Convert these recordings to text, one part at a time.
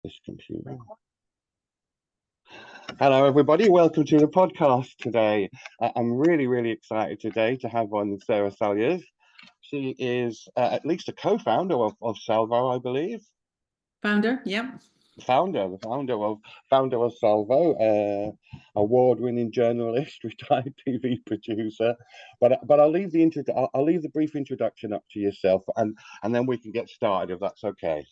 This computer. Hello, everybody. Welcome to the podcast today. I'm really excited today to have on Sara Salyers. She is at least a co-founder of SALVO, I believe. Founder, yeah. Founder of SALVO, award-winning journalist, retired TV producer. But I'll leave the brief introduction up to yourself, and then we can get started if that's okay.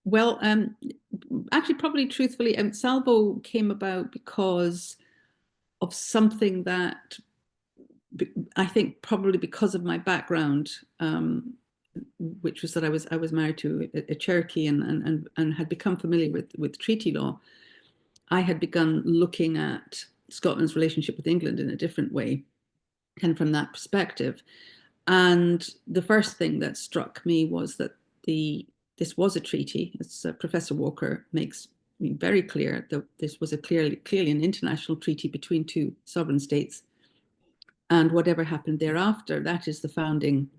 Well, actually, probably truthfully, Salvo came about because of something that I think probably because of my background, which was that I was married to a Cherokee and had become familiar with treaty law. I had begun looking at Scotland's relationship with England in a different way, and from that perspective. And the first thing that struck me was that this was a treaty, as Professor Walker makes very clear, that this was clearly an international treaty between two sovereign states. And whatever happened thereafter, that is the founding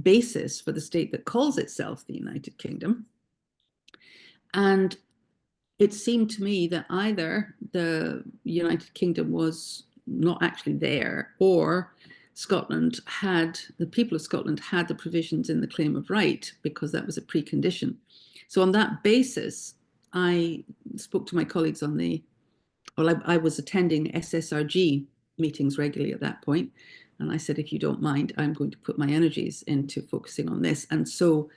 basis for the state that calls itself the United Kingdom. And it seemed to me that either the United Kingdom was not actually there, or the people of Scotland had the provisions in the Claim of Right, because that was a precondition. So on that basis, I spoke to my colleagues I was attending SSRG meetings regularly at that point. And I said, if you don't mind, I'm going to put my energies into focusing on this. And so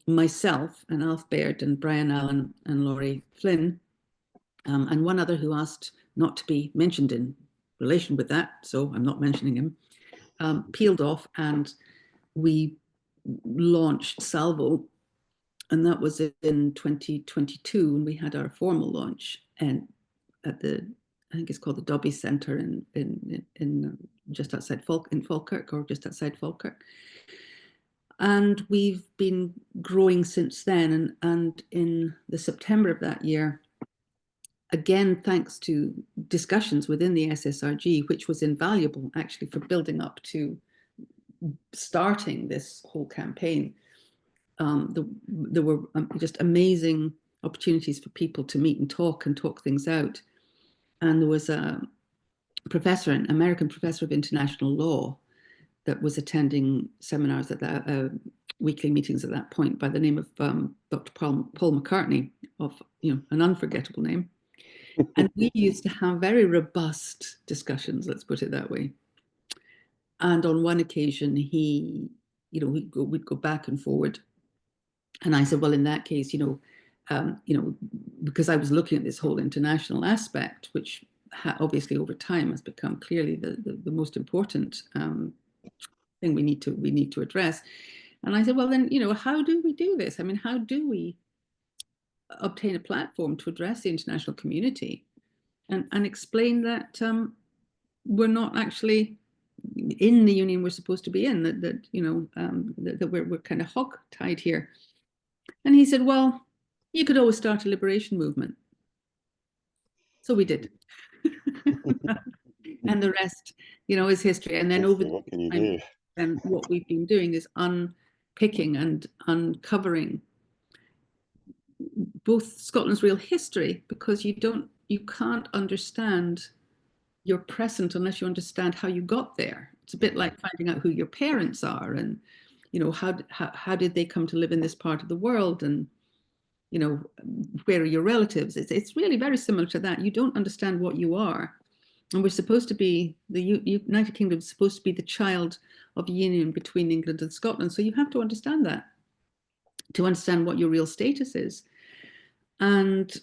myself and Alf Baird and Brian Allen and Laurie Flynn, and one other who asked not to be mentioned in relation with that, so I'm not mentioning him, peeled off, and we launched Salvo, and that was in 2022, and we had our formal launch and at I think it's called the Dobby Centre in just outside Falkirk, or just outside Falkirk. And we've been growing since then, and in the September of that year, again, thanks to discussions within the SSRG, which was invaluable actually for building up to starting this whole campaign. There were just amazing opportunities for people to meet and talk things out. And there was an American professor of international law that was attending seminars at that weekly meetings at that point, by the name of Dr. Paul McCartney, of an unforgettable name. And we used to have very robust discussions, let's put it that way. And on one occasion, we'd go back and forward. And I said, well, in that case, because I was looking at this whole international aspect, which obviously over time has become clearly the most important thing we need to address. And I said, well, then, how do we do this? I mean, how do we obtain a platform to address the international community and explain that we're not actually in the union we're supposed to be in, that we're kind of hog-tied here. And he said, well, you could always start a liberation movement. So we did. And the rest, is history. And then what can you do? And what we've been doing is unpicking and uncovering both Scotland's real history, because you can't understand your present unless you understand how you got there. It's a bit like finding out who your parents are, and how did they come to live in this part of the world, and where are your relatives. It's really very similar to that. You don't understand what you are, and we're supposed to be, the United Kingdom is supposed to be the child of a union between England and Scotland. So you have to understand that, to understand what your real status is. And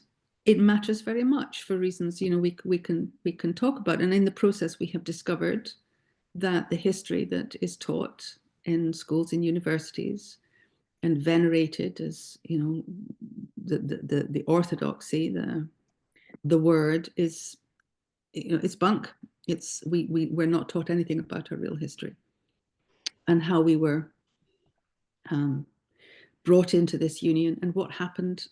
it matters very much for reasons we can talk about. And in the process, we have discovered that the history that is taught in schools and universities and venerated as the orthodoxy, the word is it's bunk. We're not taught anything about our real history and how we were brought into this union, and what happened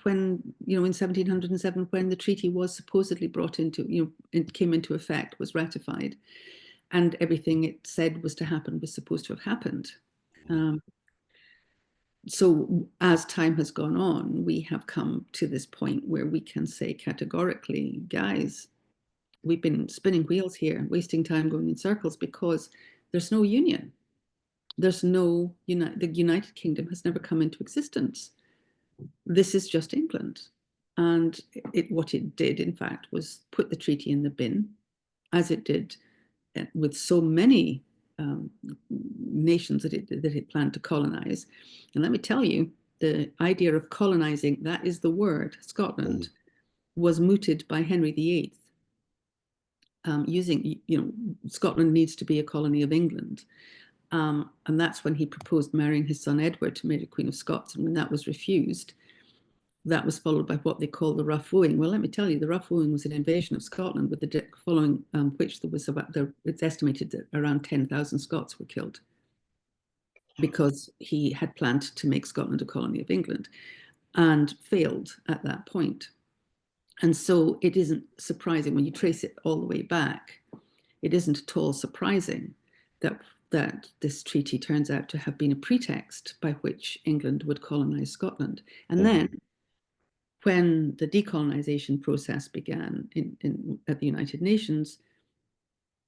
when in 1707, when the treaty was supposedly brought into, it came into effect, was ratified, and everything it said was to happen was supposed to have happened. So as time has gone on, we have come to this point where we can say categorically, guys, we've been spinning wheels here, wasting time going in circles because there's no union. There's no, the United Kingdom has never come into existence. This is just England. And what it did, in fact, was put the treaty in the bin, as it did with so many nations that it planned to colonize. And let me tell you, the idea of colonizing, that is the word, Scotland, was mooted by Henry VIII, using, Scotland needs to be a colony of England. And that's when he proposed marrying his son Edward to Mary Queen of Scots. And when that was refused, that was followed by what they call the rough wooing. Well, let me tell you, the rough wooing was an invasion of Scotland, with the following which there was it's estimated that around 10,000 Scots were killed because he had planned to make Scotland a colony of England and failed at that point. And so it isn't surprising when you trace it all the way back. It isn't at all surprising that this treaty turns out to have been a pretext by which England would colonize Scotland. And then when the decolonization process began at the United Nations,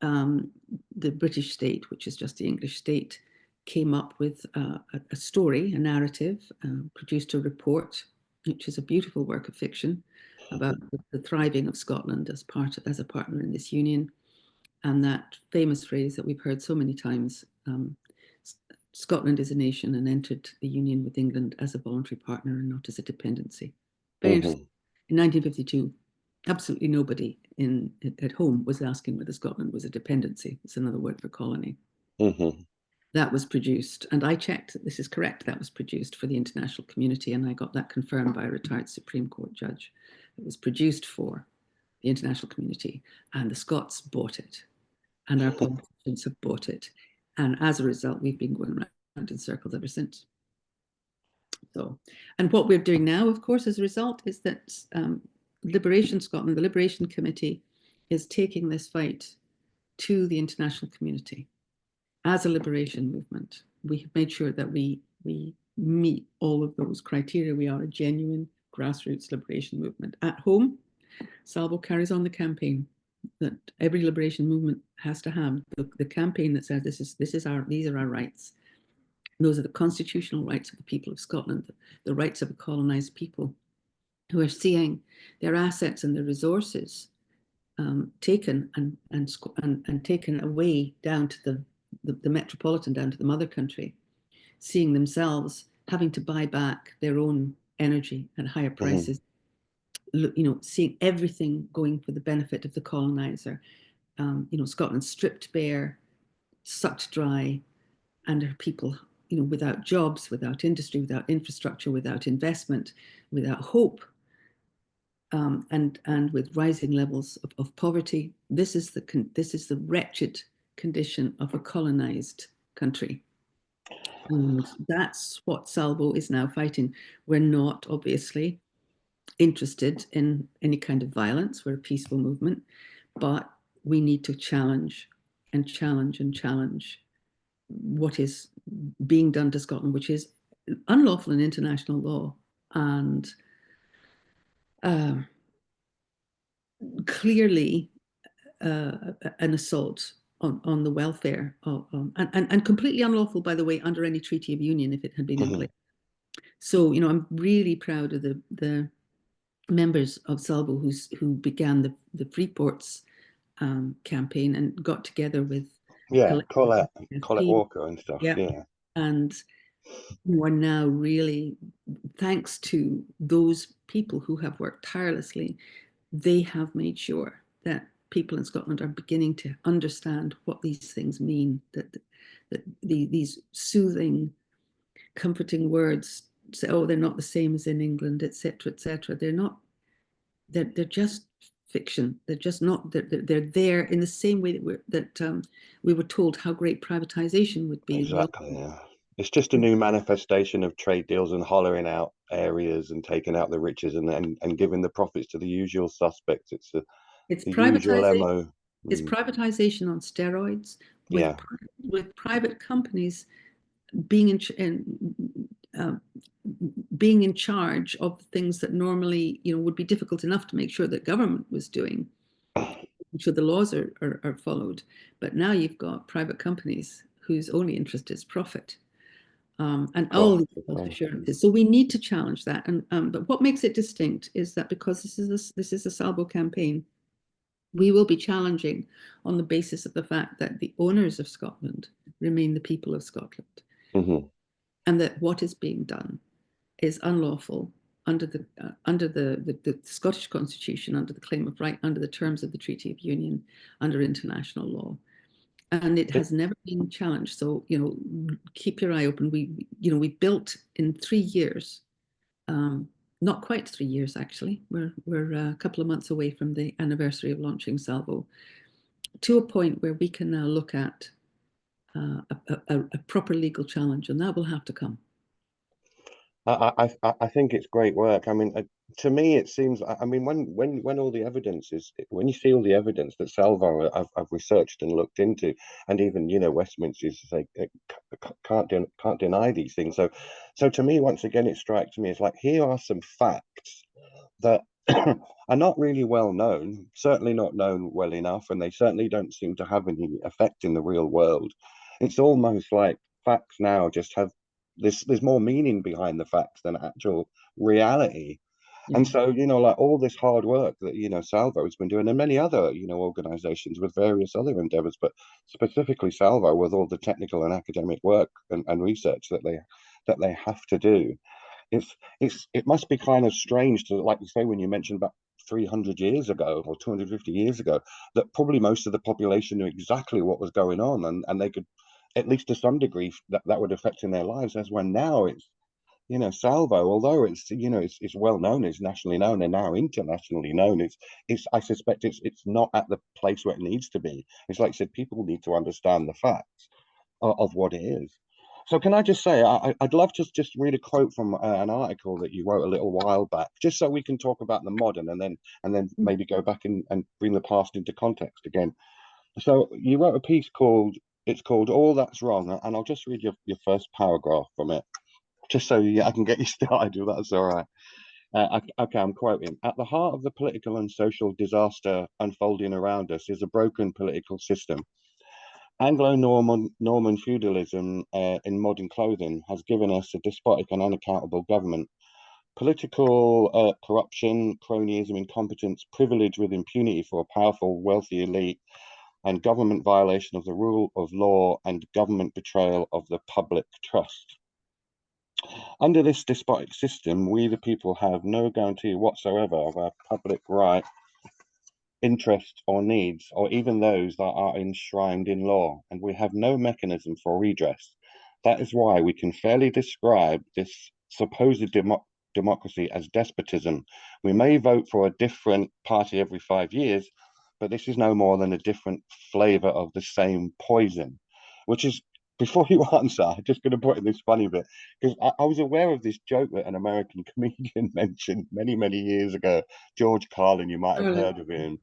the British state, which is just the English state, came up with a story, a narrative, produced a report, which is a beautiful work of fiction about the thriving of Scotland as a partner in this union. And that famous phrase that we've heard so many times, Scotland is a nation and entered the union with England as a voluntary partner and not as a dependency. Very interesting. In 1952, absolutely nobody at home was asking whether Scotland was a dependency. It's another word for colony. That was produced, and I checked that this is correct. That was produced for the international community, and I got that confirmed by a retired Supreme Court judge. It was produced for the international community, and the Scots bought it, and our politicians have bought it. And as a result, we've been going around in circles ever since. So, and what we're doing now, of course, as a result, is that Liberation Scotland, the Liberation Committee, is taking this fight to the international community as a liberation movement. We have made sure that we meet all of those criteria. We are a genuine grassroots liberation movement. At home, SALVO carries on the campaign that every liberation movement has to have, the campaign that says these are our rights. Those are the constitutional rights of the people of Scotland, the rights of a colonized people who are seeing their assets and their resources taken and taken away down to the metropolitan, down to the mother country, seeing themselves having to buy back their own energy at higher prices, seeing everything going for the benefit of the colonizer. Scotland stripped bare, sucked dry, and her people, without jobs, without industry, without infrastructure, without investment, without hope, and with rising levels of poverty. This is the wretched condition of a colonized country. And that's what SALVO is now fighting. We're not obviously interested in any kind of violence. We're a peaceful movement, but we need to challenge and challenge and challenge what is being done to Scotland, which is unlawful in international law and clearly an assault on the welfare and completely unlawful, by the way, under any treaty of union if it had been in place. So, I'm really proud of the members of SALVO who began the Free Ports campaign and got together with Colette Walker and stuff. Yeah. And are now really, thanks to those people who have worked tirelessly, they have made sure that people in Scotland are beginning to understand what these things mean, that these soothing, comforting words say, oh, they're not the same as in England, etc., etc. They're not. They're just fiction. They're just not. They're there in the same way that we were told how great privatization would be. Exactly. Yeah. It's just a new manifestation of trade deals and hollowing out areas and taking out the riches and giving the profits to the usual suspects. It's the usual MO. It's privatization on steroids with private companies being being in charge of things that normally, would be difficult enough to make sure that government was doing, sure the laws are followed. But now you've got private companies whose only interest is profit, and all the self-assurances. So we need to challenge that. And but what makes it distinct is that because this is a SALVO campaign, we will be challenging on the basis of the fact that the owners of Scotland remain the people of Scotland, and that what is being done is unlawful under the Scottish Constitution, under the claim of right, under the terms of the Treaty of Union, under international law. And it has never been challenged. So, keep your eye open. We built in 3 years, not quite 3 years, actually. We're a couple of months away from the anniversary of launching SALVO, to a point where we can now look at a proper legal challenge, and that will have to come. I think it's great work. I mean, to me, it seems. I mean, when all the evidence is, when you see all the evidence that Salvo I've researched and looked into, and even Westminster say can't deny these things. So to me, once again, it strikes me as like, here are some facts that are not really well known, certainly not known well enough, and they certainly don't seem to have any effect in the real world. It's almost like facts now just have there's more meaning behind the facts than actual reality. And so, like all this hard work that, Salvo has been doing, and many other, organizations with various other endeavors, but specifically Salvo with all the technical and academic work and research that they have to do. It must be kind of strange to, like you say, when you mentioned about 300 years ago or 250 years ago, that probably most of the population knew exactly what was going on, and they could, at least to some degree, that would affect in their lives. As when now it's, Salvo, although it's well known, it's nationally known, and now internationally known, I suspect it's not at the place where it needs to be. It's like I said, people need to understand the facts of what it is. So can I just say, I'd love to just read a quote from an article that you wrote a little while back, just so we can talk about the modern, and then maybe go back and bring the past into context again. So you wrote a piece called All That's Wrong, and I'll just read your first paragraph from it, just so I can get you started, if that's all right. Okay, I'm quoting. At the heart of the political and social disaster unfolding around us is a broken political system. Anglo-Norman feudalism in modern clothing has given us a despotic and unaccountable government. Political corruption, cronyism, incompetence, privilege with impunity for a powerful, wealthy elite, and government violation of the rule of law and government betrayal of the public trust. Under this despotic system, we the people have no guarantee whatsoever of our public right, interests, or needs, or even those that are enshrined in law, and we have no mechanism for redress. That is why we can fairly describe this supposed democracy as despotism. We may vote for a different party every 5 years, but this is no more than a different flavor of the same poison, which is, before you answer, I'm just going to put in this funny bit, because I was aware of this joke that an American comedian mentioned many, many years ago, George Carlin, you might have heard of him.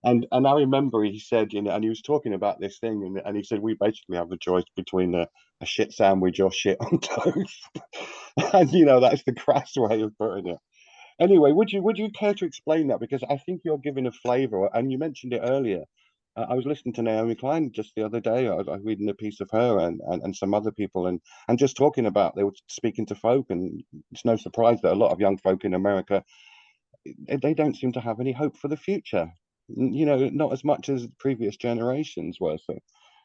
And I remember he said, and he was talking about this thing, and he said, we basically have the choice between a shit sandwich or shit on toast. And, that's the crass way of putting it. Anyway, would you care to explain that? Because I think you're giving a flavor, and you mentioned it earlier. I was listening to Naomi Klein just the other day. I was reading a piece of her and some other people, and just talking about, they were speaking to folk, and it's no surprise that a lot of young folk in America, they don't seem to have any hope for the future. Not as much as previous generations were. So,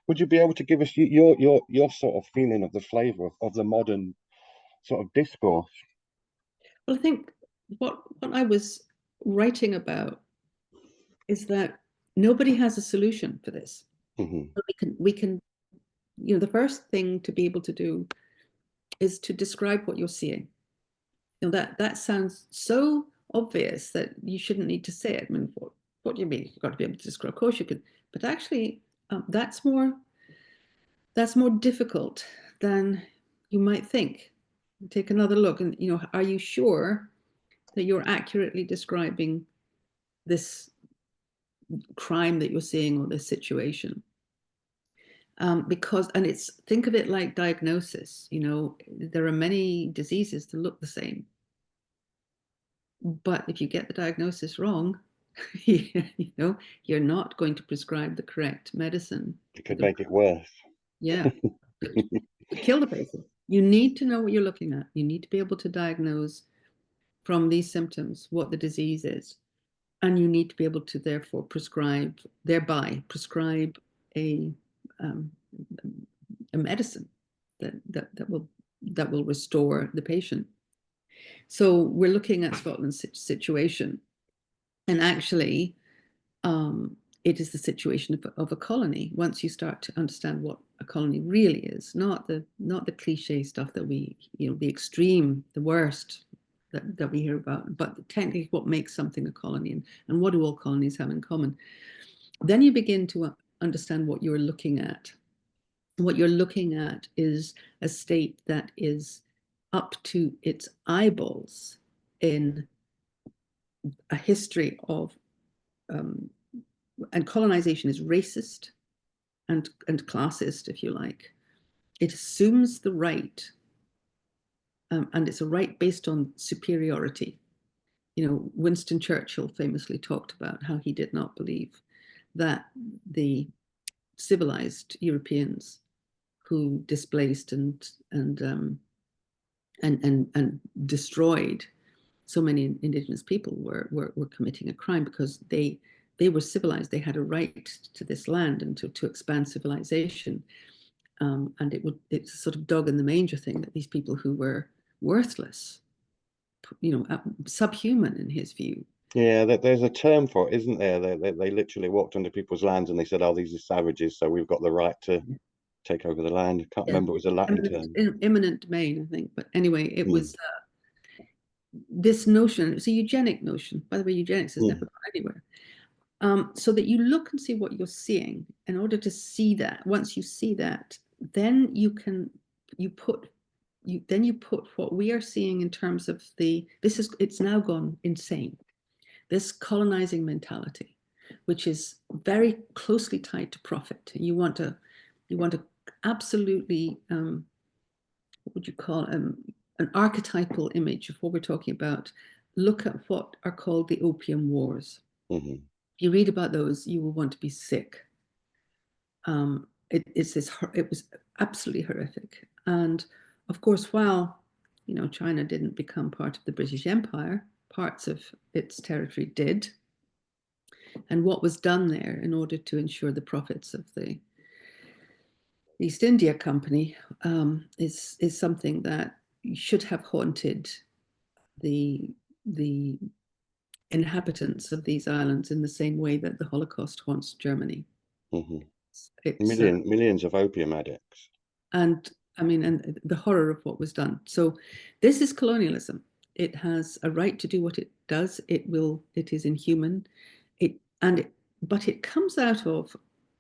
would you be able to give us your sort of feeling of the flavor of the modern sort of discourse? Well, I think what I was writing about is that nobody has a solution for this. We can, the first thing to be able to do is to describe what you're seeing. That sounds so obvious that you shouldn't need to say it. I mean, what do you mean? You've got to be able to describe. Of course you could, but actually, that's more difficult than you might think. Take another look, and are you sure that you're accurately describing this crime that you're seeing or this situation? Because, and think of it like diagnosis, there are many diseases that look the same. But if you get the diagnosis wrong, you're not going to prescribe the correct medicine. It could make it worse. Yeah. Kill the patient. You need to know what you're looking at. You need to be able to diagnose from these symptoms what the disease is. And you need to be able to therefore thereby prescribe a medicine that will restore the patient. So we're looking at Scotland's situation, and actually, it is the situation of a colony. Once you start to understand what a colony really is, not the cliche stuff that we, the extreme, the worst that we hear about, but technically what makes something a colony, and what do all colonies have in common. Then you begin to understand what you're looking at. What you're looking at is a state that is up to its eyeballs in a history of, and colonization is racist and classist, if you like. It assumes the right, and it's a right based on superiority. Winston Churchill famously talked about how he did not believe that the civilized Europeans who displaced and destroyed so many indigenous people were committing a crime, because they were civilized. They had a right to this land and to expand civilization. And it's a sort of dog in the manger thing that these people who were worthless, subhuman in his view. Yeah, there's a term for it, isn't there? They literally walked onto people's lands and they said, "Oh, these are savages, so we've got the right to take over the land." I can't remember, it was a Latin term. Eminent domain, I think. But anyway, it was this notion. It's a eugenic notion. By the way, eugenics has never gone anywhere. So that you look and see what you're seeing. In order to see that, once you see that, then you put what we are seeing in terms of it's now gone insane. This colonizing mentality, which is very closely tied to profit. You want to absolutely, what would you call an archetypal image of what we're talking about. Look at what are called the Opium Wars. Mm-hmm. If you read about those, you will want to be sick. It was absolutely horrific. And of course, while China didn't become part of the British Empire, parts of its territory did. And what was done there in order to ensure the profits of the East India Company is something that should have haunted the inhabitants of these islands in the same way that the Holocaust haunts Germany. Mm-hmm. Millions of opium addicts. And I mean, and the horror of what was done. So this is colonialism. It has a right to do what it does. It is inhuman. But it comes out of,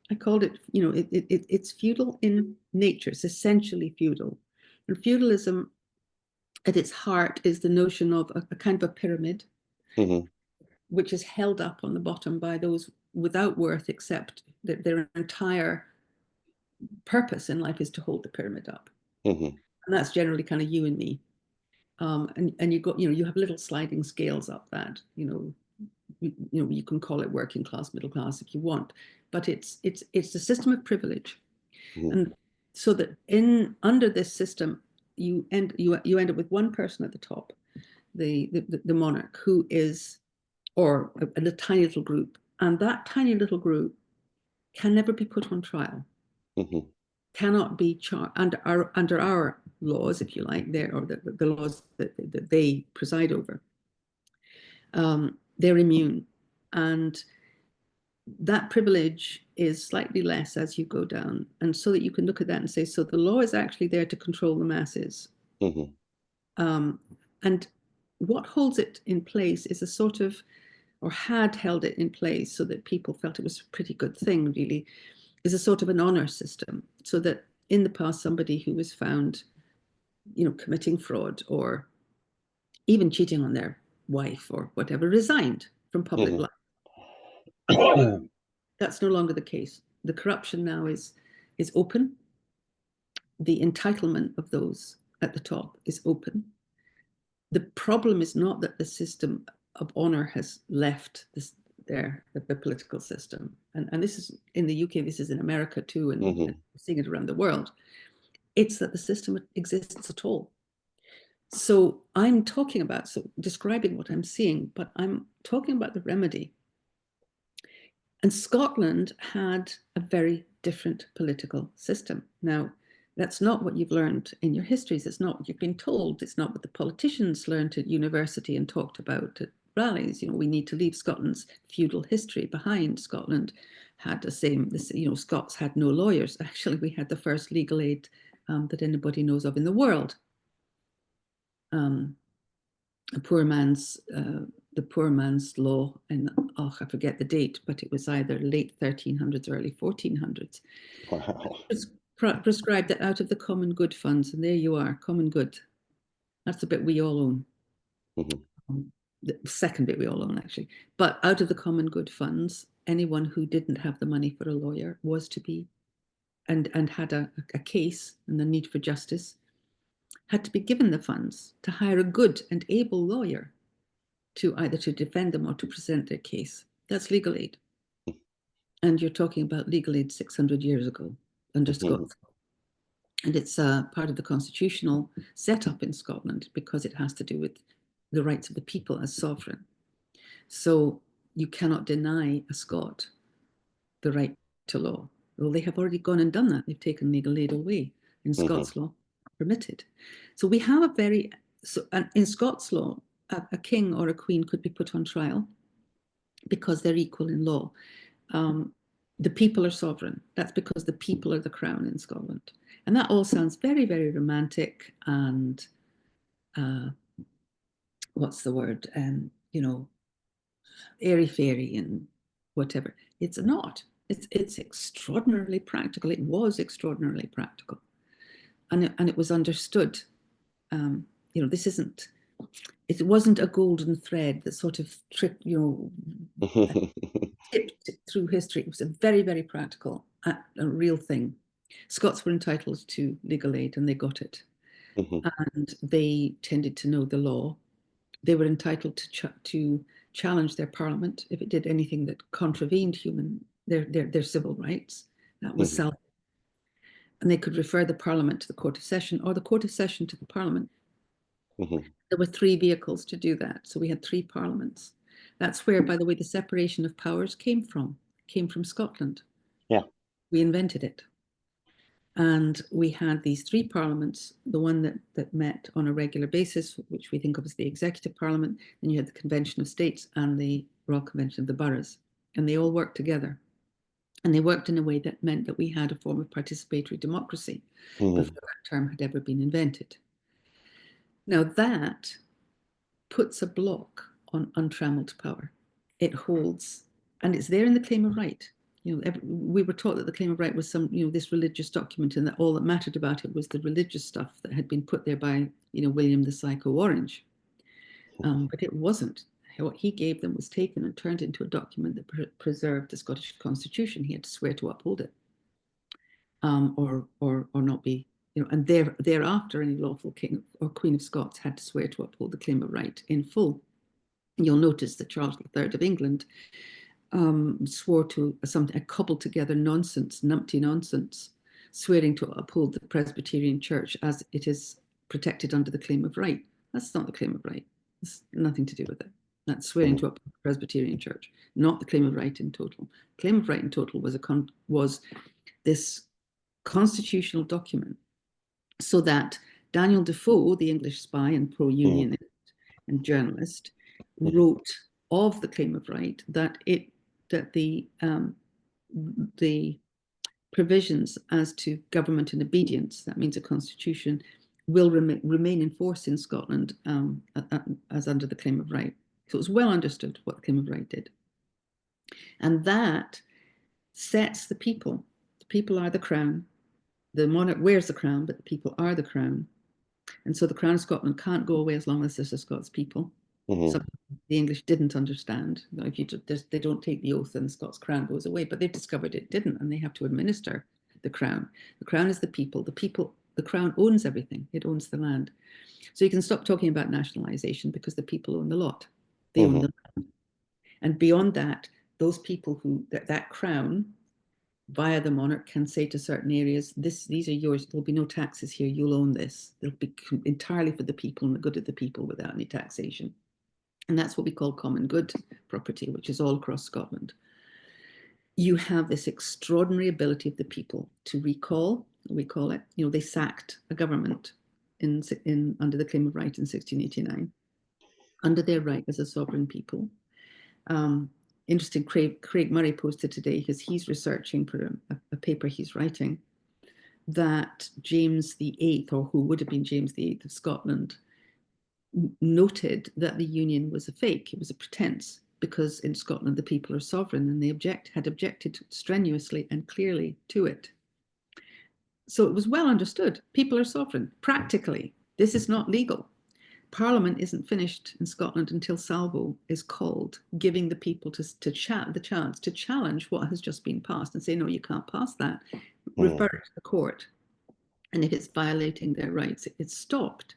I called it, it's feudal in nature. It's essentially feudal. And feudalism at its heart is the notion of a kind of a pyramid, mm-hmm. which is held up on the bottom by those without worth, except that their entire purpose in life is to hold the pyramid up. Mm-hmm. And that's generally kind of you and me. And you have little sliding scales up that, you can call it working class, middle class if you want, but it's a system of privilege. Mm-hmm. And so that under this system, you end up with one person at the top, the monarch, who is, or a tiny little group, and that tiny little group can never be put on trial. Mm-hmm. Cannot be charged under our laws, if you like, or the laws that they preside over. They're immune, and that privilege is slightly less as you go down, and so that you can look at that and say, so the law is actually there to control the masses. Mm-hmm. And what holds it in place is a sort of, or had held it in place so that people felt it was a pretty good thing, really, is a sort of an honor system, so that in the past, somebody who was found, committing fraud or even cheating on their wife or whatever, resigned from public life. That's no longer the case. The corruption now is is open. The entitlement of those at the top is open. The problem is not that the system of honor has left the political system. And this is in the UK, this is in America too, and we're seeing it around the world. It's that the system exists at all. So I'm talking about, describing what I'm seeing, but I'm talking about the remedy. And Scotland had a very different political system. Now, that's not what you've learned in your histories. It's not what you've been told. It's not what the politicians learned at university and talked about at rallies. We need to leave Scotland's feudal history behind. Scotland had the same, Scots had no lawyers. Actually, we had the first legal aid that anybody knows of in the world. The poor man's law, and I forget the date, but it was either late 1300s, early 1400s. Wow. Prescribed that out of the common good funds, and there you are, common good. That's the bit we all own. The second bit we all own, actually. But out of the common good funds, anyone who didn't have the money for a lawyer was to be, and had a case and the need for justice, had to be given the funds to hire a good and able lawyer to either to defend them or to present their case. That's legal aid. And you're talking about legal aid 600 years ago under Scots. And it's part of the constitutional setup in Scotland because it has to do with the rights of the people as sovereign. So you cannot deny a Scot the right to law. Well, they have already gone and done that. They've taken legal aid away. In Scots law, permitted. So we have in Scots law, a king or a queen could be put on trial because they're equal in law. The people are sovereign. That's because the people are the crown in Scotland. And that all sounds very, very romantic and what's the word? Airy-fairy and whatever. It's not. It's extraordinarily practical. It was extraordinarily practical. And it was understood. It wasn't a golden thread that sort of tipped through history. It was a very, very practical, a real thing. Scots were entitled to legal aid and they got it. And they tended to know the law. They were entitled to challenge their parliament if it did anything that contravened their civil rights. That was SALVO. And they could refer the parliament to the Court of Session or the Court of Session to the parliament. There were 3 vehicles to do that. So we had 3 parliaments. That's where, by the way, the separation of powers came from Scotland. Yeah. We invented it. And we had these 3 parliaments, the one that met on a regular basis, which we think of as the Executive Parliament. Then you had the Convention of States and the Royal Convention of the Boroughs. And they all worked together. And they worked in a way that meant that we had a form of participatory democracy before that term had ever been invented. Now that puts a block on untrammeled power. It holds, and it's there in the Claim of Right. We were taught that the Claim of Right was this religious document, and that all that mattered about it was the religious stuff that had been put there by, William the Psycho Orange. But it wasn't. What he gave them was taken and turned into a document that preserved the Scottish Constitution. He had to swear to uphold it, or not be, and thereafter any lawful king or queen of Scots had to swear to uphold the Claim of Right in full. And you'll notice that Charles III of England swore to a cobbled together numpty nonsense, swearing to uphold the Presbyterian Church as it is protected under the Claim of Right. That's not the Claim of Right. It's nothing to do with it. That's swearing to uphold the Presbyterian Church, not the Claim of Right in total. Claim of Right in total was this constitutional document so that Daniel Defoe, the English spy and pro-unionist and journalist, wrote of the Claim of Right that the provisions as to government and obedience, that means a constitution, will remain in force in Scotland as under the Claim of Right. So it was well understood what the Claim of Right did. And that sets the people. The people are the crown. The monarch wears the crown, but the people are the crown. And so the Crown of Scotland can't go away as long as there's a Scots people. Something the English didn't understand. If they don't take the oath, then the Scots crown goes away. But they've discovered it didn't, and they have to administer the crown. The crown is the people. The crown owns everything. It owns the land. So you can stop talking about nationalization because the people own the lot. They own the land. And beyond that, those people who, that crown via the monarch can say to certain areas, these are yours. There'll be no taxes here. You'll own this. They'll be entirely for the people and the good of the people without any taxation. And that's what we call common good property, which is all across Scotland. You have this extraordinary ability of the people to recall, we call it, they sacked a government under the Claim of Right in 1689, under their right as a sovereign people. Interesting, Craig Murray posted today, because he's researching for a paper he's writing, that James VIII, or who would have been James VIII of Scotland, noted that the union was a fake, it was a pretense, because in Scotland the people are sovereign, and they had objected strenuously and clearly to it. So it was well understood, people are sovereign, practically. This is not legal. Parliament isn't finished in Scotland until SALVO is called, giving the people the chance to challenge what has just been passed and say, no, you can't pass that. Refer it to the court. And if it's violating their rights, it's stopped.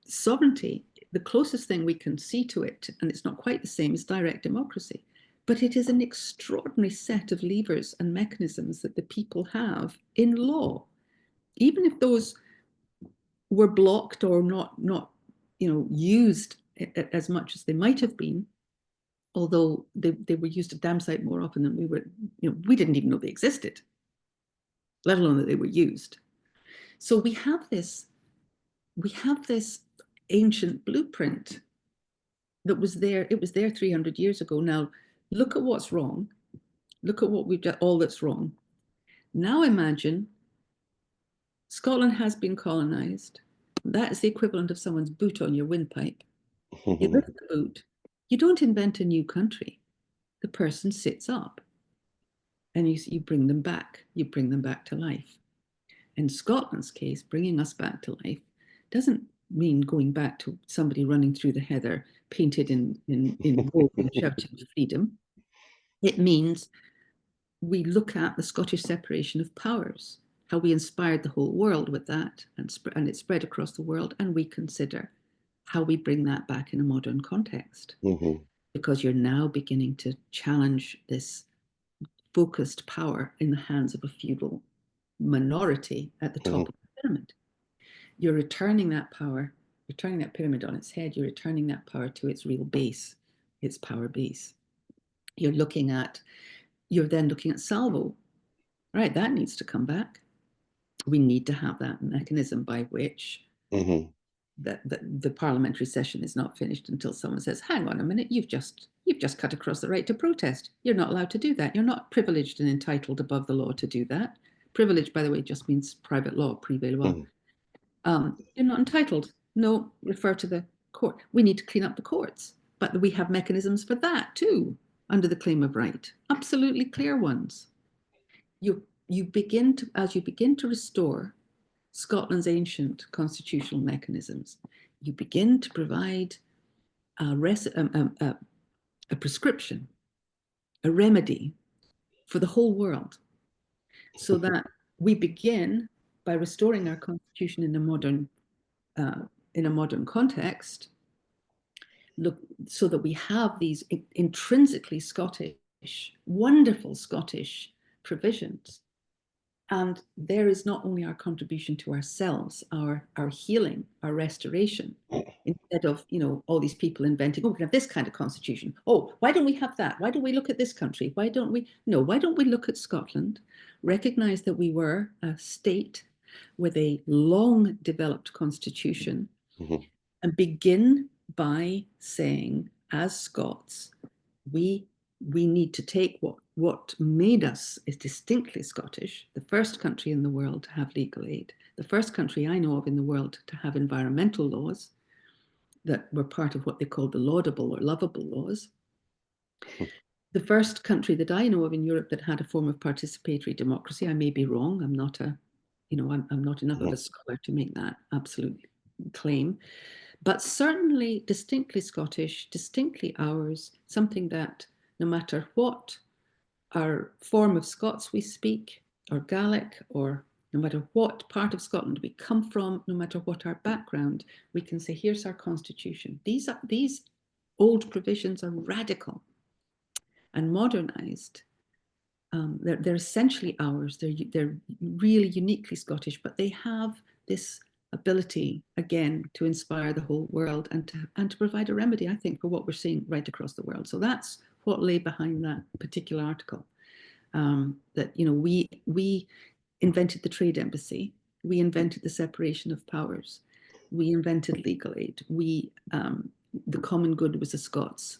Sovereignty, the closest thing we can see to it, and it's not quite the same, is direct democracy. But it is an extraordinary set of levers and mechanisms that the people have in law. Even if those were blocked or not used as much as they might have been, although they were used a damn sight more often than we didn't even know they existed, let alone that they were used. So we have this ancient blueprint that was there. It was there 300 years ago. Now, look at what's wrong. Look at what we've done, all that's wrong. Now imagine Scotland has been colonized. That is the equivalent of someone's boot on your windpipe. You lift the boot. You don't invent a new country. The person sits up and you bring them back. You bring them back to life. In Scotland's case, bringing us back to life doesn't mean going back to somebody running through the heather painted in gold and shouting freedom. It means we look at the Scottish separation of powers, how we inspired the whole world with that, and it spread across the world, and we consider how we bring that back in a modern context. Because you're now beginning to challenge this focused power in the hands of a feudal minority at the top of the pyramid. You're returning that power, you're turning that pyramid on its head, you're returning that power to its real base, its power base. You're then looking at SALVO. Right, that needs to come back. We need to have that mechanism by which the parliamentary session is not finished until someone says, hang on a minute, you've just cut across the right to protest. You're not allowed to do that. You're not privileged and entitled above the law to do that. Privilege, by the way, just means private law, privé loi. You're not entitled. No, refer to the court. We need to clean up the courts, but we have mechanisms for that too, under the Claim of Right. Absolutely clear ones. As you begin to restore Scotland's ancient constitutional mechanisms, you begin to provide a prescription, a remedy for the whole world, so that we begin by restoring our constitution in a modern context, so that we have these intrinsically Scottish, wonderful Scottish provisions. And there is not only our contribution to ourselves, our healing, our restoration, instead of, all these people inventing, we can have this kind of constitution. Oh, why don't we have that? Why don't we look at this country? Why don't we look at Scotland, recognize that we were a state with a long developed constitution, and begin by saying, as Scots, we need to take what made us is distinctly Scottish, the first country in the world to have legal aid, the first country I know of in the world to have environmental laws that were part of what they called the laudable or lovable laws, the first country that I know of in Europe that had a form of participatory democracy. I may be wrong. I'm not enough of a scholar to make that absolute claim, but certainly distinctly Scottish, distinctly ours, something that no matter what our form of Scots we speak, or Gaelic, or no matter what part of Scotland we come from, no matter what our background, we can say, here's our constitution. These old provisions are radical and modernized. They're essentially ours. They're really uniquely Scottish, but they have this ability, again, to inspire the whole world and to provide a remedy, I think, for what we're seeing right across the world. So that's what lay behind that particular article. That, you know, we invented the trade embassy, we invented the separation of powers, we invented legal aid. The common good was the Scots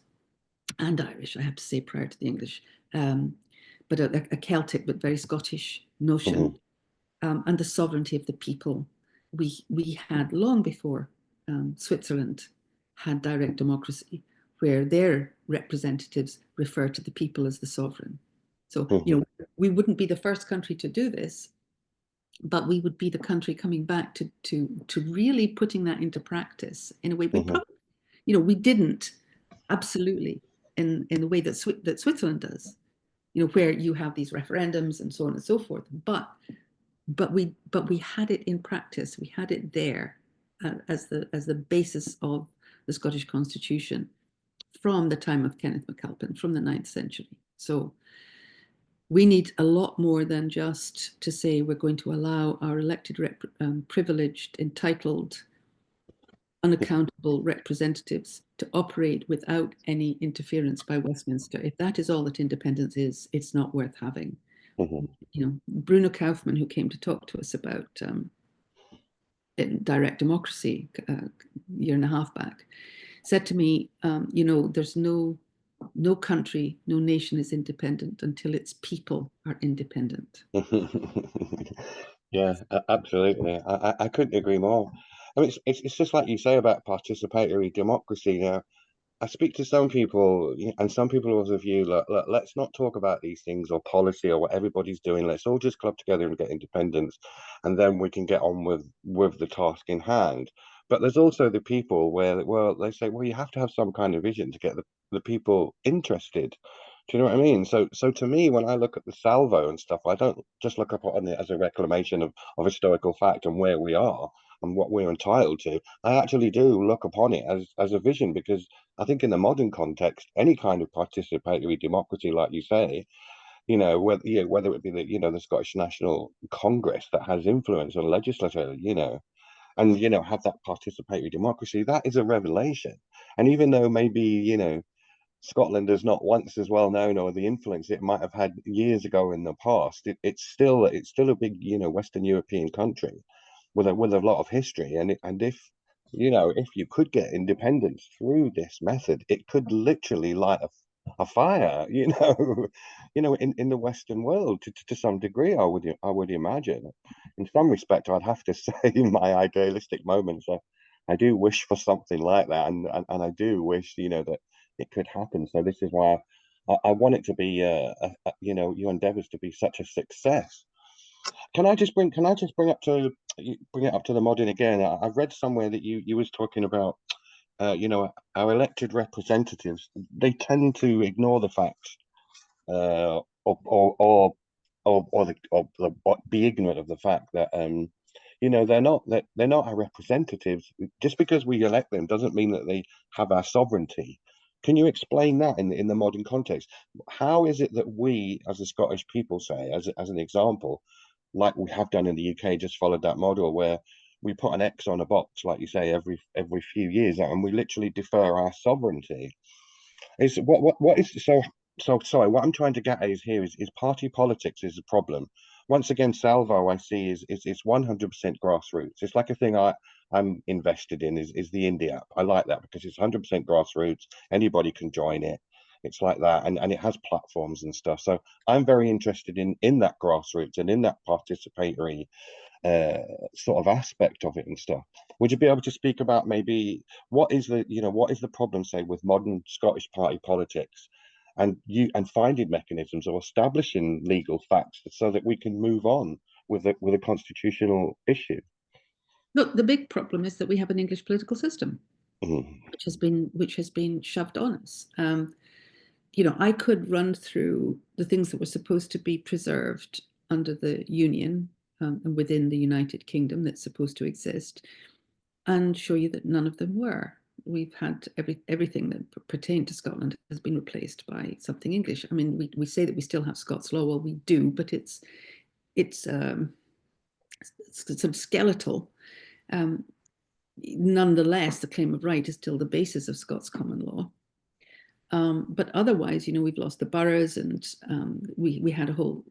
and Irish, I have to say, prior to the English, but a Celtic but very Scottish notion, and the sovereignty of the people. We had long before Switzerland had direct democracy, where their representatives refer to the people as the sovereign. So, you know, we wouldn't be the first country to do this, but we would be the country coming back to really putting that into practice in a way we probably, you know, we didn't absolutely in the way that Switzerland does, you know, where you have these referendums and so on and so forth. But we had it in practice. We had it there as the basis of the Scottish Constitution from the time of Kenneth MacAlpin, from the 9th century. So we need a lot more than just to say we're going to allow our elected, privileged, entitled, unaccountable representatives to operate without any interference by Westminster. If that is all that independence is, it's not worth having. You know, Bruno Kaufmann, who came to talk to us about direct democracy a year and a half back, said to me, you know, there's no country, no nation is independent until its people are independent. Yeah, absolutely. I couldn't agree more. I mean, it's just like you say about participatory democracy. Now, I speak to some people, and some people are of the view, let's not talk about these things or policy or what everybody's doing. Let's all just club together and get independence, and then we can get on with the task in hand. But there's also the people where, well, they say, well, you have to have some kind of vision to get the people interested. Do you know what I mean? So to me, when I look at the salvo and stuff, I don't just look upon it as a reclamation of historical fact and where we are and what we're entitled to. I actually do look upon it as a vision, because I think in the modern context, any kind of participatory democracy, like you say, whether it be the Scottish National Congress that has influence on legislature, and have that participatory democracy, that is a revelation. And even though maybe Scotland is not once as well known, or the influence it might have had years ago in the past, it's still a big Western European country with a lot of history, and if you could get independence through this method, it could literally light a fire, in the Western world to some degree. I would imagine. In some respect, I'd have to say, in my idealistic moments, I do wish for something like that, and I do wish that it could happen. So this is why I want it to be your endeavors to be such a success. Can I just bring it up to the modern again? I've read somewhere that you was talking about our elected representatives, they tend to ignore the fact or be ignorant of the fact that they're not our representatives. Just because we elect them doesn't mean that they have our sovereignty. Can you explain that in the modern context? How is it that we, as the Scottish people, say, as an example, like we have done in the UK, just followed that model where we put an X on a box, like you say, every few years, and we literally defer our sovereignty? Is what is so sorry. What I'm trying to get at is party politics is a problem. Once again, Salvo I see is 100% grassroots. It's like a thing I'm invested in is the Indie app. I like that because it's 100% grassroots. Anybody can join it. It's like that, and it has platforms and stuff. So I'm very interested in that grassroots and in that participatory sort of aspect of it and stuff. Would you be able to speak about maybe what is the problem, say, with modern Scottish party politics, and finding mechanisms or establishing legal facts so that we can move on with a constitutional issue? Look, the big problem is that we have an English political system, which has been shoved on us. I could run through the things that were supposed to be preserved under the Union and within the United Kingdom that's supposed to exist, and show you that none of them were. We've had everything that pertained to Scotland has been replaced by something English. I mean, we say that we still have Scots law. Well, we do, but it's sort of skeletal. Nonetheless, the claim of right is still the basis of Scots common law. But otherwise, you know, we've lost the boroughs, and we had a whole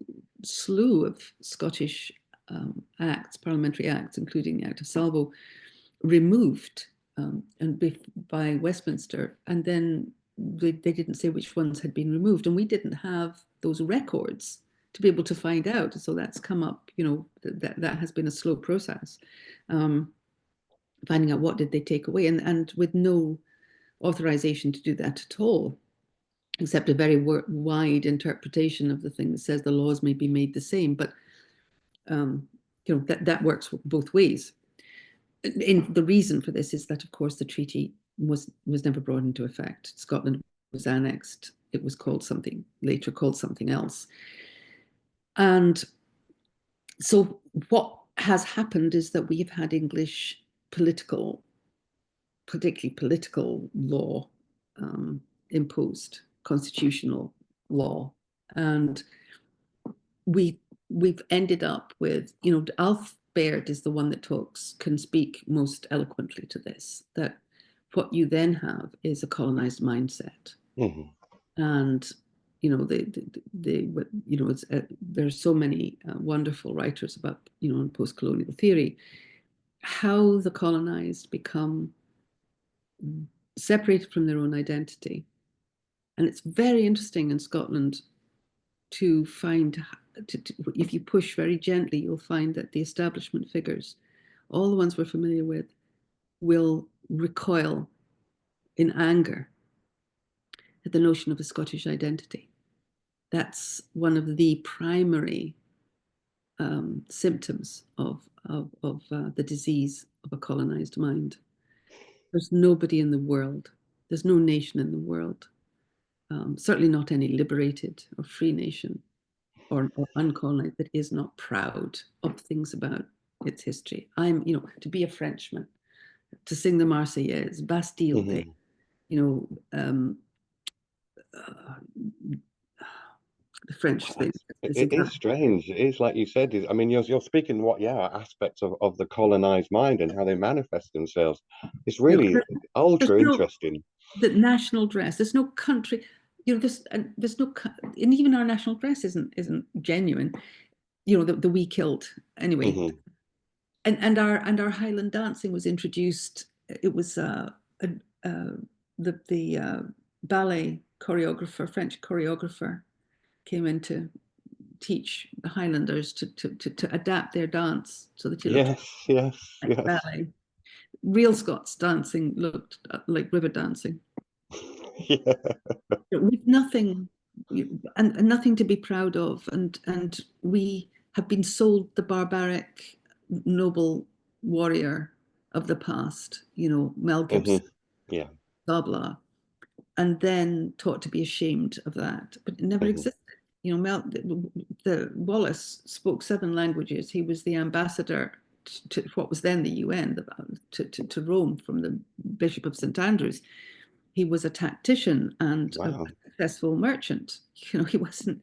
slew of Scottish acts, parliamentary acts, including the Act of Salvo, removed by Westminster, and then they didn't say which ones had been removed, and we didn't have those records to be able to find out. So that's come up, you know, that has been a slow process, finding out what did they take away, and with no authorization to do that at all, except a very wide interpretation of the thing that says the laws may be made the same. But you know, that works both ways. The reason for this is that, of course, the treaty was never brought into effect. Scotland was annexed. It was called something, later called something else. And so what has happened is that we have had English political, particularly political law, imposed, constitutional law. And we've ended up with, you know, Alf Baird is the one that can speak most eloquently to this, that what you then have is a colonized mindset. And, you know, you know, there's so many wonderful writers about, you know, in post-colonial theory, how the colonized become separated from their own identity. And it's very interesting in Scotland to find, if you push very gently, you'll find that the establishment figures, all the ones we're familiar with, will recoil in anger at the notion of a Scottish identity. That's one of the primary symptoms of the disease of a colonized mind. There's nobody in the world, there's no nation in the world, certainly not any liberated or free nation or uncolonized, that is not proud of things about its history. You know, to be a Frenchman, to sing the Marseillaise, Bastille Day, you know, the French thing. It is strange. It is, like you said, I mean, you're speaking aspects of the colonized mind and how they manifest themselves. It's really ultra interesting. The national dress, there's no country, you know, there's no, and even our national dress isn't genuine. You know, the wee kilt anyway. And our Highland dancing was introduced. It was the ballet choreographer, French choreographer, came in to teach the Highlanders to adapt their dance so that you looked like ballet. Real Scots dancing looked like river dancing. With nothing, and nothing to be proud of, and we have been sold the barbaric noble warrior of the past, you know, Mel Gibson, blah blah, and then taught to be ashamed of that, but it never existed. You know, the Wallace spoke 7 languages. He was the ambassador to what was then the UN, to Rome, from the Bishop of St. Andrews. He was a tactician and a successful merchant. You know, he wasn't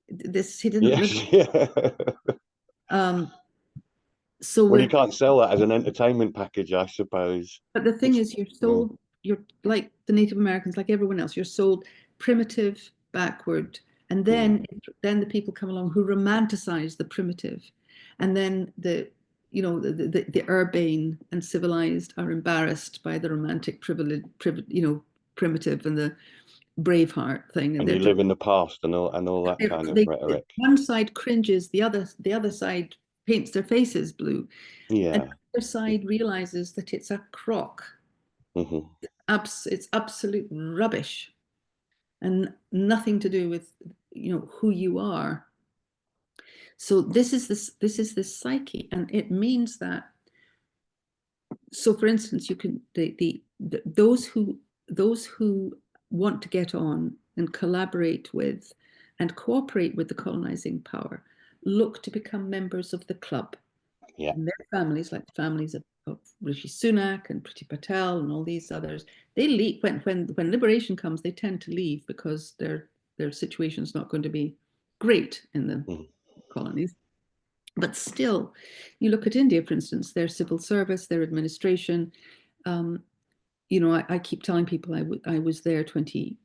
this. He didn't live. So well, you can't sell that as an entertainment package, I suppose. But the thing is, you're sold. You're like the Native Americans, like everyone else. You're sold primitive, backward, and then the people come along who romanticize the primitive, and then the urbane and civilized are embarrassed by the romantic primitive and the Braveheart thing. And you live in the past and all that kind of rhetoric. One side cringes, the other side paints their faces blue. And the other side realizes that it's a crock. It's absolute rubbish, and nothing to do with, you know, who you are. So this is this psyche, and it means that. So, for instance, you can those who want to get on and collaborate with and cooperate with the colonizing power look to become members of the club. Yeah. And their families, like the families of Rishi Sunak and Priti Patel and all these others, they leave when liberation comes. They tend to leave because their situation is not going to be great in the colonies. But still, you look at India, for instance, their civil service, their administration. You know, I keep telling people I was there 25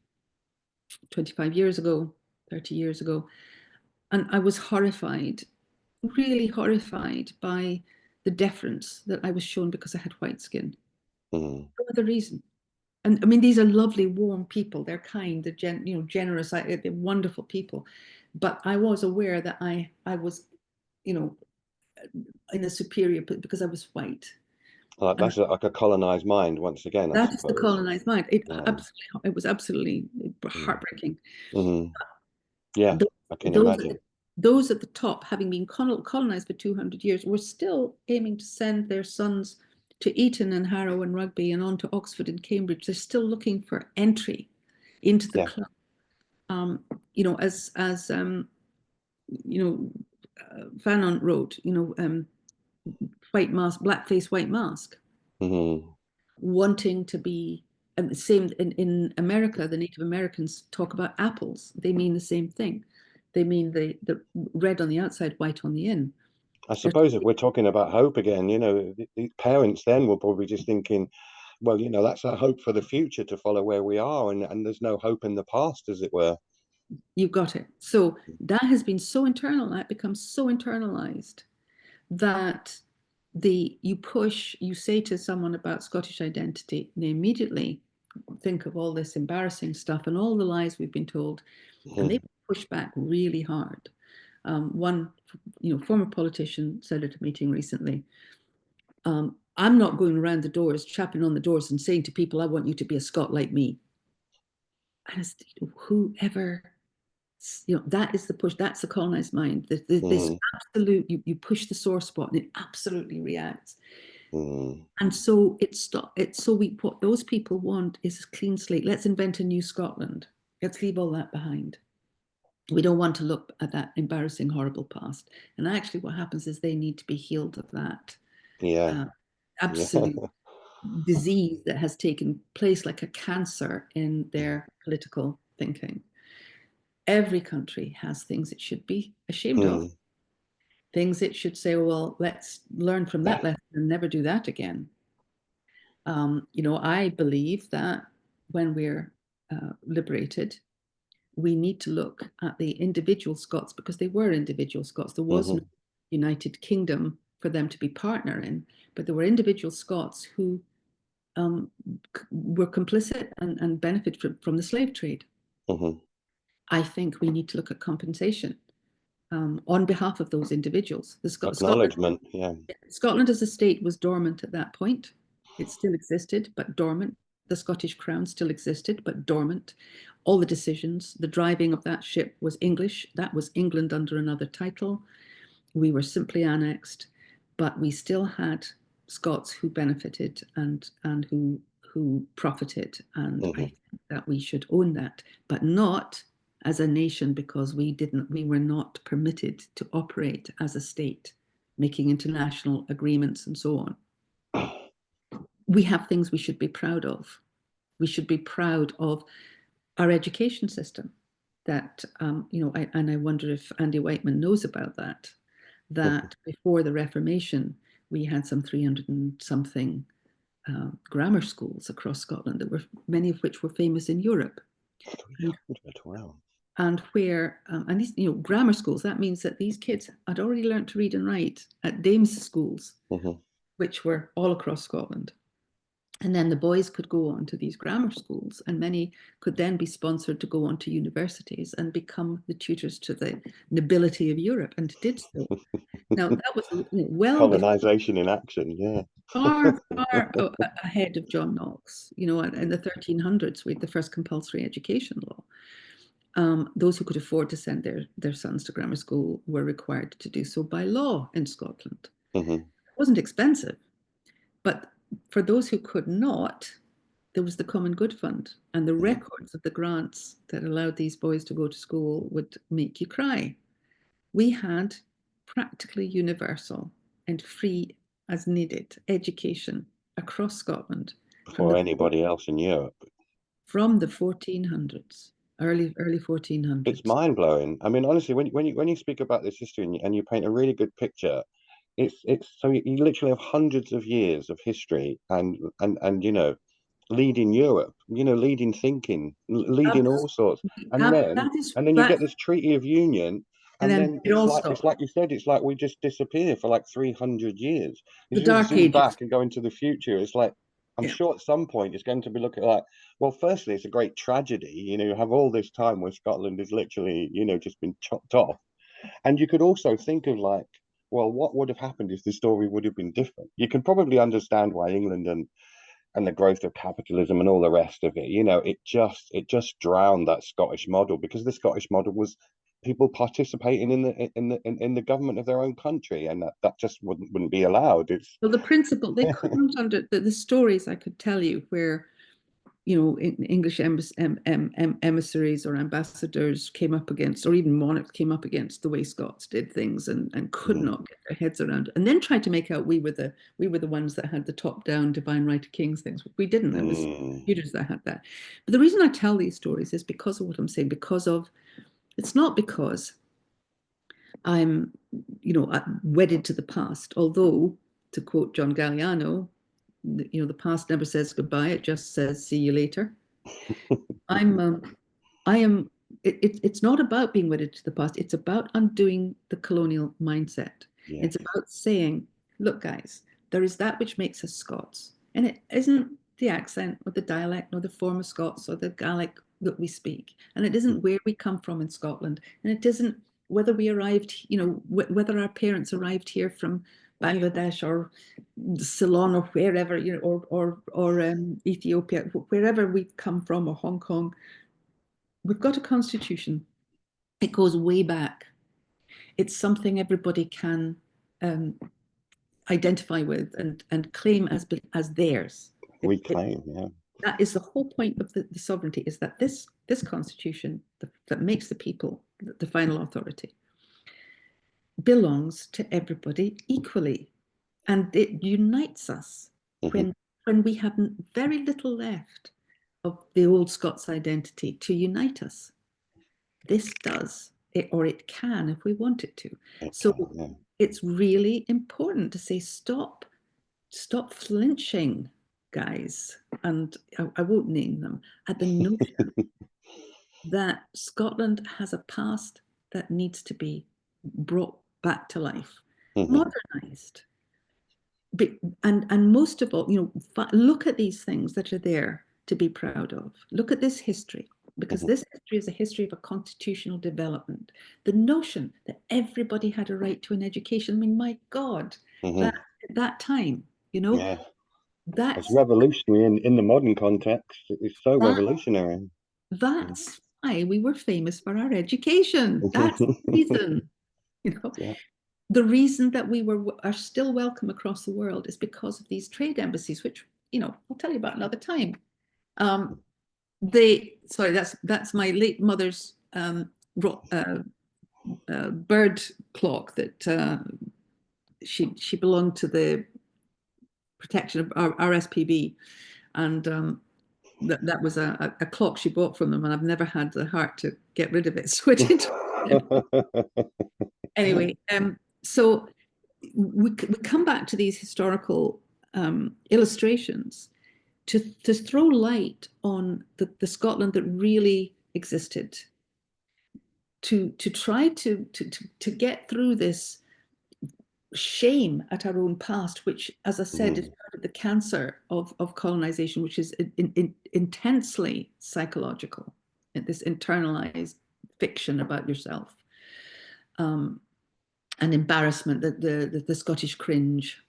years ago, 30 years ago, and I was horrified, really horrified by the deference that I was shown because I had white skin. No other reason. And I mean, these are lovely, warm people. They're kind, they're generous, they're wonderful people. But I was aware that I was, you know, in a superior because I was white. Like, that's like a colonized mind once again, I That is the suppose. colonized mind. It was absolutely heartbreaking. Yeah, Those, I can imagine. those at the top, having been colonized for 200 years, were still aiming to send their sons to Eton and Harrow and Rugby and on to Oxford and Cambridge. They're still looking for entry into the club. You know, as you know, Fanon wrote, you know, white mask, blackface, white mask, wanting to be. And the same in America, the Native Americans talk about apples. They mean the same thing. They mean the red on the outside, white on the in. I suppose if we're talking about hope again, you know, the parents then were probably just thinking, well, you know, that's our hope for the future to follow where we are, and there's no hope in the past, as it were. You've got it. So that has been so internal, that becomes so internalized that you say to someone about Scottish identity, and they immediately think of all this embarrassing stuff and all the lies we've been told, and they push back really hard. One, former politician said at a meeting recently, I'm not going around the doors, chapping on the doors and saying to people, I want you to be a Scot like me. And whoever, that is the push, that's the colonized mind. This absolute, you push the sore spot and it absolutely reacts. And so what those people want is a clean slate. Let's invent a new Scotland. Let's leave all that behind. We don't want to look at that embarrassing, horrible past. And actually what happens is they need to be healed of that. Absolute disease that has taken place like a cancer in their political thinking. Every country has things it should be ashamed of, things it should say, well, let's learn from that lesson and never do that again. I believe that when we're liberated, we need to look at the individual Scots, because they were individual Scots. There was no United Kingdom for them to be partner in, but there were individual Scots who were complicit and benefited from the slave trade. I think we need to look at compensation on behalf of those individuals. Acknowledgement, Scotland as a state was dormant at that point. It still existed, but dormant. The Scottish Crown still existed, but dormant. All the decisions, the driving of that ship was English. That was England under another title. We were simply annexed, but we still had Scots who benefited and who profited. And I think that we should own that, but not as a nation, because we were not permitted to operate as a state, making international agreements and so on. We have things we should be proud of. We should be proud of our education system. That and I wonder if Andy Whiteman knows about that. That before the Reformation, we had some 300 and something grammar schools across Scotland, that were many of which were famous in Europe. 300, wow. And where, and these, grammar schools, that means that these kids had already learned to read and write at dames' schools, which were all across Scotland. And then the boys could go on to these grammar schools, and many could then be sponsored to go on to universities and become the tutors to the nobility of Europe, and did so. Now, that was colonization in action, far ahead of John Knox. In the 1300s, we had the first compulsory education law. Those who could afford to send their sons to grammar school were required to do so by law in Scotland. It wasn't expensive, but for those who could not, there was the Common Good Fund, and the records of the grants that allowed these boys to go to school would make you cry. We had practically universal and free as needed education across Scotland Before anybody else in Europe. from the 1400s, early It's 1400s. mind-blowing. I mean, honestly, when you speak about this history and you paint a really good picture, it's so you literally have hundreds of years of history and leading Europe, leading thinking, leading all sorts, and then That is you get that, this Treaty of Union, and and then then it all it's stopped. like you said, it's like we just disappear for like 300 years. The You just Dark zoom Ages. back and go into the future. It's like I'm Yeah. sure at some point it's going to be looking like, well, firstly, it's a great tragedy. You have all this time where Scotland is literally, just been chopped off. And you could also think of like, well, what would have happened if the story would have been different? You can probably understand why England and the growth of capitalism and all the rest of it, it just drowned that Scottish model, because the Scottish model was people participating in the government of their own country, and that just wouldn't be allowed. It's Well, the principle, they couldn't under the stories I could tell you where, English emissaries or ambassadors came up against, or even monarchs came up against the way Scots did things, and could not get their heads around it, and then tried to make out we were the ones that had the top-down divine right of kings things. We didn't. It was computers that had that. But the reason I tell these stories is because of what I'm saying. It's not because I'm, wedded to the past. Although, to quote John Galliano, the past never says goodbye; it just says see you later. I'm, I am. It's not about being wedded to the past. It's about undoing the colonial mindset. yeah. It's about saying, look, guys, there is that which makes us Scots, and it isn't the accent or the dialect or the form of Scots or the Gaelic that we speak, and it isn't where we come from in Scotland, and it isn't whether we arrived, whether our parents arrived here from Bangladesh or Ceylon or wherever, or Ethiopia, wherever we've come from, or Hong Kong. We've got a constitution. It goes way back. It's something everybody can identify with and claim as theirs. Reclaim, yeah. That is the whole point of the sovereignty, is that this constitution that makes the people the final authority belongs to everybody equally, and it unites us when we have very little left of the old Scots identity to unite us. This does it, or it can if we want it to. So yeah. it's really important to say stop flinching, guys, and I won't name them, at the notion that Scotland has a past that needs to be brought back to life, modernized. And most of all, look at these things that are there to be proud of. Look at this history, because this history is a history of a constitutional development. The notion that everybody had a right to an education, I mean, my God, that at that time, Yeah. It's that's revolutionary in the modern context. It's so that, revolutionary. that's why we were famous for our education. That's the reason, Yeah. the reason that we are still welcome across the world is because of these trade embassies, which, I'll tell you about another time. Sorry, that's my late mother's bird clock that she belonged to the protection of our RSPB, and that was a clock she bought from them, and I've never had the heart to get rid of it. So anyway, so we come back to these historical illustrations to throw light on the Scotland that really existed, to try to get through this shame at our own past, which, as I said, is part of the cancer of colonization, which is intensely psychological, this internalized fiction about yourself, and embarrassment, the Scottish cringe.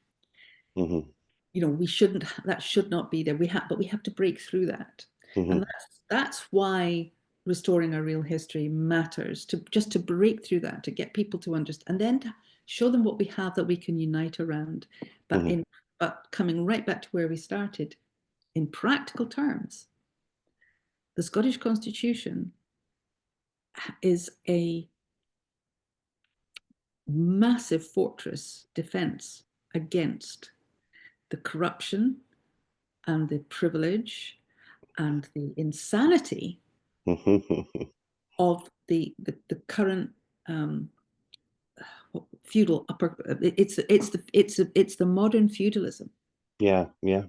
We shouldn't. That should not be there. But we have to break through that, and that's why restoring our real history matters. To break through that, to get people to understand, and then to show them what we have that we can unite around. But coming right back to where we started, in practical terms, the Scottish Constitution is massive fortress defense against the corruption and the privilege and the insanity of the current feudal upper. It's the modern feudalism. Yeah, yeah.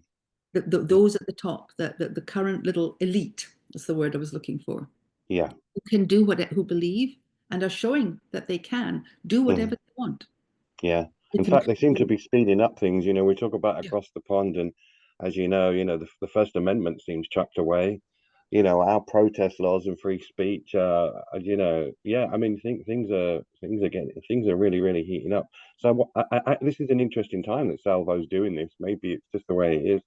Those at the top, the current little elite. That's the word I was looking for. Yeah. Who can do who believe and are showing that they can do whatever they want. Yeah. They In can fact, they seem to control. be speeding up things. You know, we talk about Yeah. across the pond, and as you know, the First Amendment seems chucked away. You know, our protest laws and free speech. Yeah. I mean, things are really, really heating up. So, this is an interesting time that Salvo's doing this. Maybe it's just the way it is.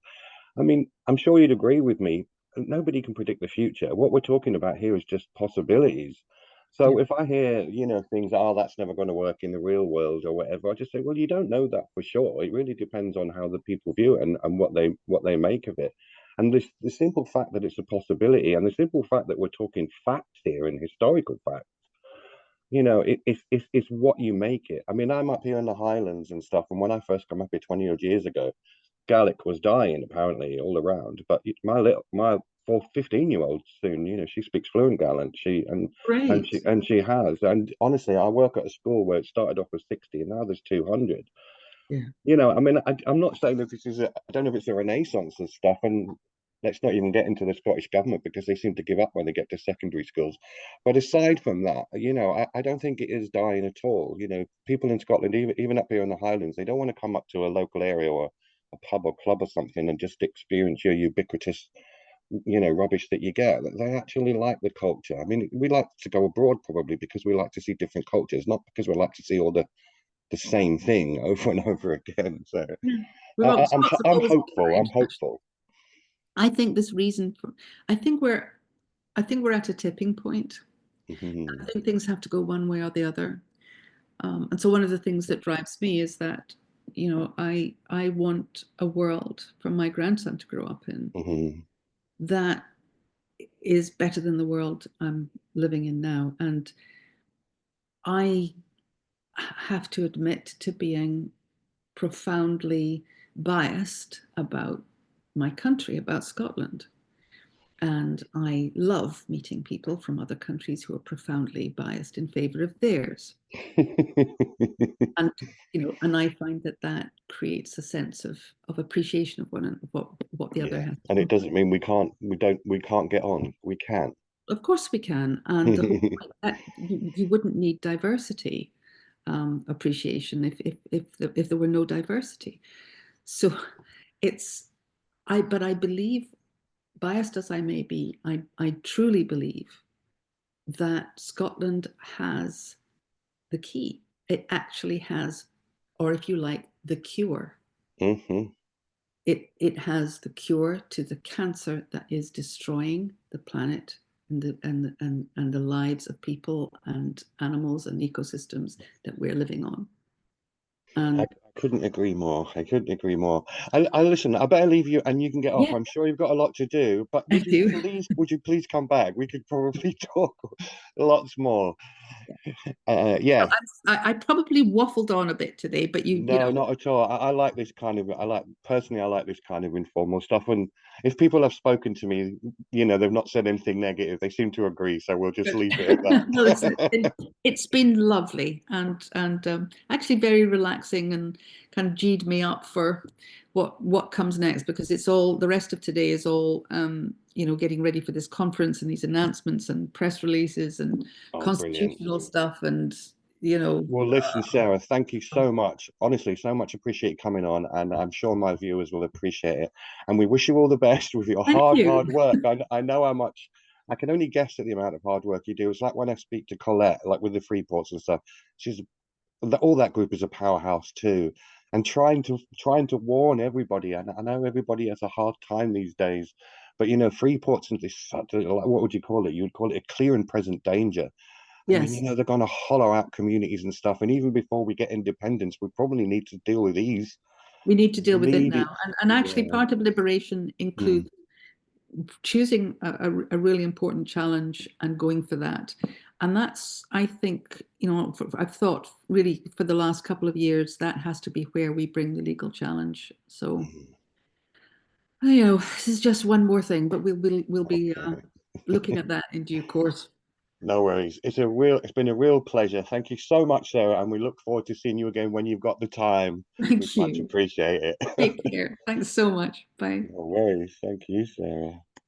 I mean, I'm sure you'd agree with me. Nobody can predict the future. What we're talking about here is just possibilities. Yeah. So if I hear, things, oh, that's never going to work in the real world or whatever, I just say, well, you don't know that for sure. It really depends on how the people view it and what they make of it. And the simple fact that it's a possibility and the simple fact that we're talking facts here and historical facts, it's what you make it. I mean, I'm up here in the Highlands and stuff, and when I first come up here 20 odd years ago, Gaelic was dying apparently all around. But my 15-year-old soon, she speaks fluent Gaelic. Great. She has. And honestly, I work at a school where it started off with 60 and now there's 200. Yeah. I mean, I'm not saying that I don't know if it's a renaissance and stuff. And let's not even get into the Scottish government because they seem to give up when they get to secondary schools. But aside from that, I don't think it is dying at all. People in Scotland, even up here in the Highlands, they don't want to come up to a local area or a pub or club or something and just experience your ubiquitous, rubbish that you get. They actually like the culture. I mean, we like to go abroad probably because we like to see different cultures, not because we like to see all the same thing over and over again. So Yeah. Scots have I'm always been hopeful. very I'm international. hopeful. I think this reason for, I think we're at a tipping point. I think things have to go one way or the other. And so one of the things that drives me is that, I want a world for my grandson to grow up in that is better than the world I'm living in now. And I have to admit to being profoundly biased about my country, about Scotland. And I love meeting people from other countries who are profoundly biased in favor of theirs. And and I find that creates a sense of appreciation of what the other Yeah, has to and it offer. doesn't mean we can't get on. We can. Of course we can, and the whole point that you wouldn't need diversity appreciation if there were no diversity. So but I believe, biased as I may be, I truly believe that Scotland has the key. It actually has, or if you like, the cure. It has the cure to the cancer that is destroying the planet and the lives of people and animals and ecosystems that we're living on. I couldn't agree more. I couldn't agree more. I listen. I better leave you, and you can get off. Yeah, I'm sure you've got a lot to do. But I do. would you please come back? We could probably talk lots more. Yeah. I probably waffled on a bit today, but No, not at all. I like this kind of. I like this kind of informal stuff. And if people have spoken to me, they've not said anything negative. They seem to agree. So we'll just good. leave it at Well, that. it's been lovely and actually very relaxing and kind of G'd me up for what comes next, because it's all, the rest of today is all getting ready for this conference and these announcements and press releases and Oh, brilliant. constitutional stuff and Well, listen, Sarah, thank you so much. Honestly, so much appreciate you coming on, and I'm sure my viewers will appreciate it. And we wish you all the best with your thank hard you. work. I know how much, I can only guess at the amount of hard work you do. It's like when I speak to Colette, like with the Freeports and stuff. She's all that group is a powerhouse too, and trying to warn everybody. And I know everybody has a hard time these days, but Freeports and this, what would you call it? You would call it a clear and present danger. I mean, Yes, they're going to hollow out communities and stuff. And even before we get independence, we probably need to deal with these. we need to deal We with it need now, it. and actually Yeah. part of liberation Mm. includes choosing a really important challenge and going for that. And that's, I think, you know, I've thought really for the last couple of years that has to be where we bring the legal challenge. So, you know, this is just one more thing, but we'll be Okay. looking at that in due course. No worries. It's been a real pleasure. Thank you so much, Sarah, and we look forward to seeing you again when you've got the time. We Thank much you. appreciate it. Take care. Thanks so much. Bye. No worries. Thank you, Sarah.